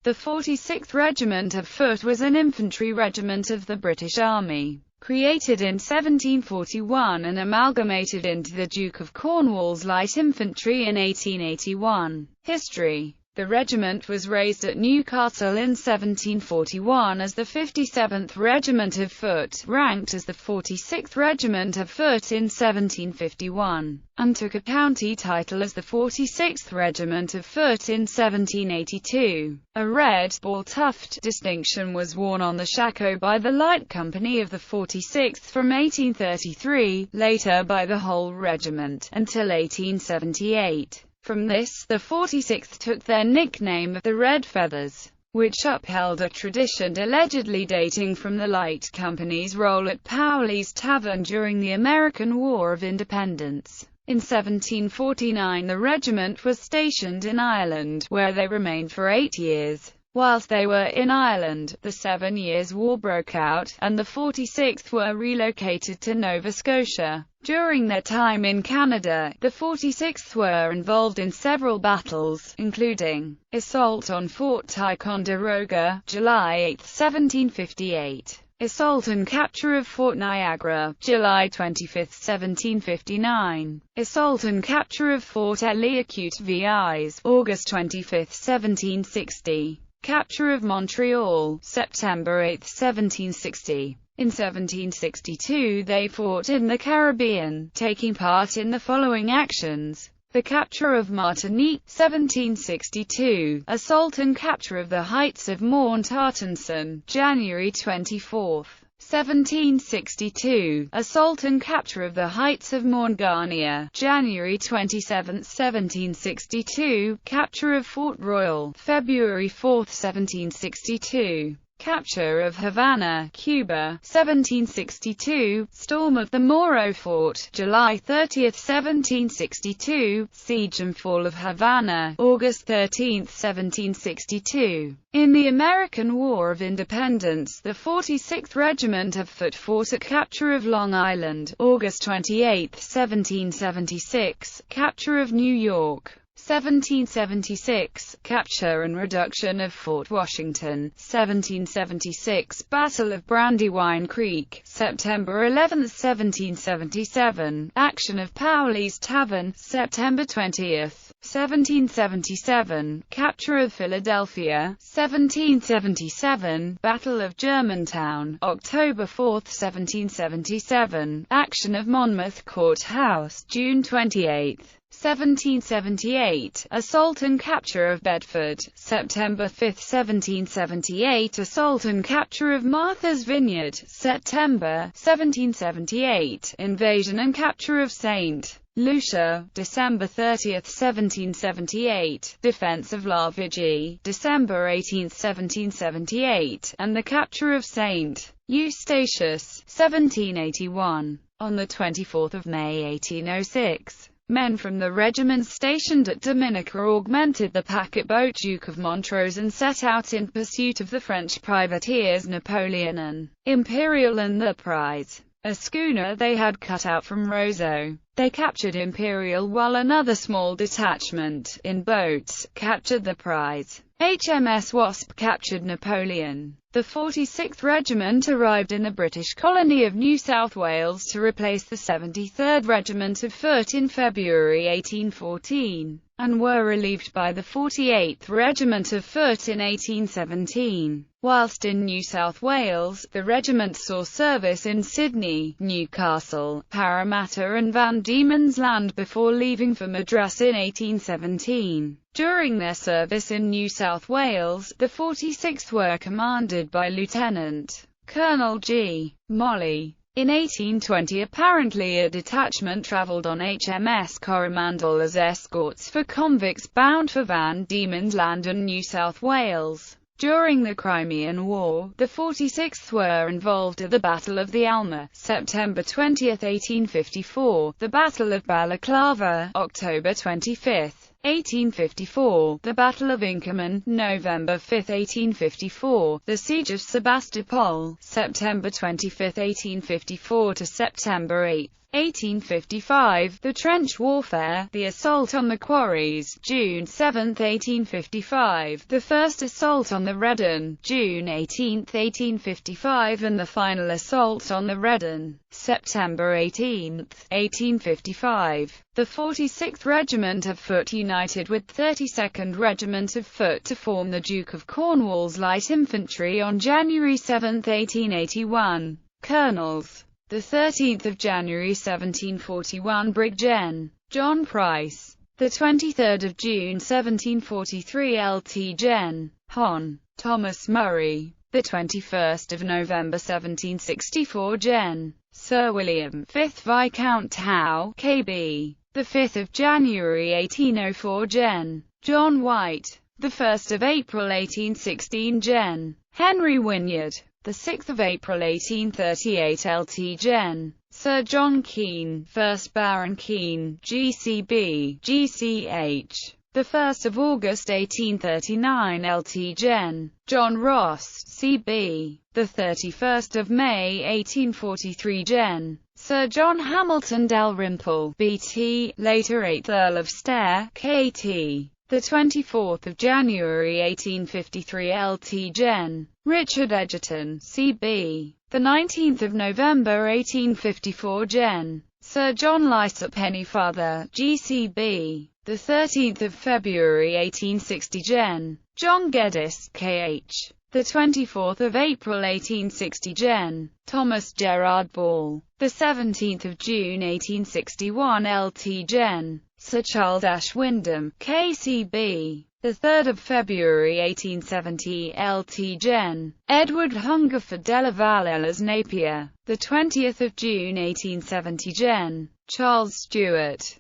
The 46th Regiment of Foot was an infantry regiment of the British Army, created in 1741 and amalgamated into the Duke of Cornwall's Light Infantry in 1881. History. The regiment was raised at Newcastle in 1741 as the 57th Regiment of Foot, ranked as the 46th Regiment of Foot in 1751, and took a county title as the 46th Regiment of Foot in 1782. A red ball tuft distinction was worn on the shako by the Light Company of the 46th from 1833, later by the whole regiment, until 1878. From this, the 46th took their nickname of the Red Feathers, which upheld a tradition allegedly dating from the Light Company's role at Powley's Tavern during the American War of Independence. In 1749 the regiment was stationed in Ireland, where they remained for 8 years. Whilst they were in Ireland, the 7 Years' War broke out, and the 46th were relocated to Nova Scotia. During their time in Canada, the 46th were involved in several battles, including assault on Fort Ticonderoga, July 8, 1758. Assault and capture of Fort Niagara, July 25, 1759. Assault and capture of Fort Eliaute Vis, August 25, 1760. Capture of Montreal, September 8, 1760. In 1762 they fought in the Caribbean, taking part in the following actions: the capture of Martinique, 1762, assault and capture of the Heights of Mont-Artenson, January 24, 1762, assault and capture of the Heights of Mont-Garnier, January 27, 1762, capture of Fort Royal, February 4, 1762. Capture of Havana, Cuba, 1762, storm of the Moro Fort, July 30, 1762, siege and fall of Havana, August 13, 1762. In the American War of Independence, the 46th Regiment of Foot fought at capture of Long Island, August 28, 1776, capture of New York, 1776, capture and reduction of Fort Washington, 1776, Battle of Brandywine Creek, September 11, 1777, action of Powley's Tavern, September 20, 1777, capture of Philadelphia, 1777, Battle of Germantown, October 4, 1777, action of Monmouth Court House, June 28, 1778, assault and capture of Bedford, September 5, 1778, assault and capture of Martha's Vineyard, September, 1778, invasion and capture of St. Lucia, December 30, 1778, defense of La Vigie, December 18, 1778, and the capture of St. Eustatius, 1781. On the 24th of May 1806, men from the regiments stationed at Dominica augmented the packet-boat Duke of Montrose and set out in pursuit of the French privateers Napoleon and Imperial and the prize, a schooner they had cut out from Roseau. They captured Imperial while another small detachment, in boats, captured the prize. HMS Wasp captured Napoleon. The 46th Regiment arrived in the British colony of New South Wales to replace the 73rd Regiment of Foot in February 1814, and were relieved by the 48th Regiment of Foot in 1817. Whilst in New South Wales, the regiment saw service in Sydney, Newcastle, Parramatta and Van Diemen's Land before leaving for Madras in 1817. During their service in New South Wales, the 46th were commanded by Lieutenant Colonel G. Molly. In 1820 apparently a detachment travelled on HMS Coromandel as escorts for convicts bound for Van Diemen's Land and New South Wales. During the Crimean War, the 46th were involved at the Battle of the Alma, September 20, 1854, the Battle of Balaclava, October 25, 1854, the Battle of Inkerman, November 5, 1854, the Siege of Sebastopol, September 25, 1854 to September 8, 1855, the Trench Warfare, the Assault on the Quarries, June 7, 1855, the First Assault on the Redan, June 18, 1855, and the Final Assault on the Redan, September 18, 1855. The 46th Regiment of Foot united with 32nd Regiment of Foot to form the Duke of Cornwall's Light Infantry on January 7, 1881. Colonels: the 13th of January 1741 Brig Gen. John Price, the 23rd of June 1743 Lt Gen. Hon. Thomas Murray, the 21st of November 1764 Gen. Sir William, 5th Viscount Howe, KB, the 5th of January 1804 Gen. John White, the 1st of April 1816 Gen. Henry Wynyard, the 6th of April 1838 Lt Gen. Sir John Keane, 1st Baron Keane, GCB, GCH, the 1st of August 1839 Lt Gen. John Ross, CB, the 31st of May 1843 Gen. Sir John Hamilton Dalrymple, BT, later 8th Earl of Stair, KT, the 24th of January 1853 Lt Gen. Richard Egerton, CB, the 19th of November 1854 Gen. Sir John Lysop Pennyfather, GCB, the 13th of February 1860 Gen. John Geddes, KH, the 24th of April 1860 Gen. Thomas Gerard Ball, the 17th of June 1861 Lt Gen. Sir Charles Ash Wyndham, KCB, the 3rd of February 1870 Lt Gen. Edward Hungerford de la Valette as Napier, the 20th of June 1870 Gen. Charles Stewart,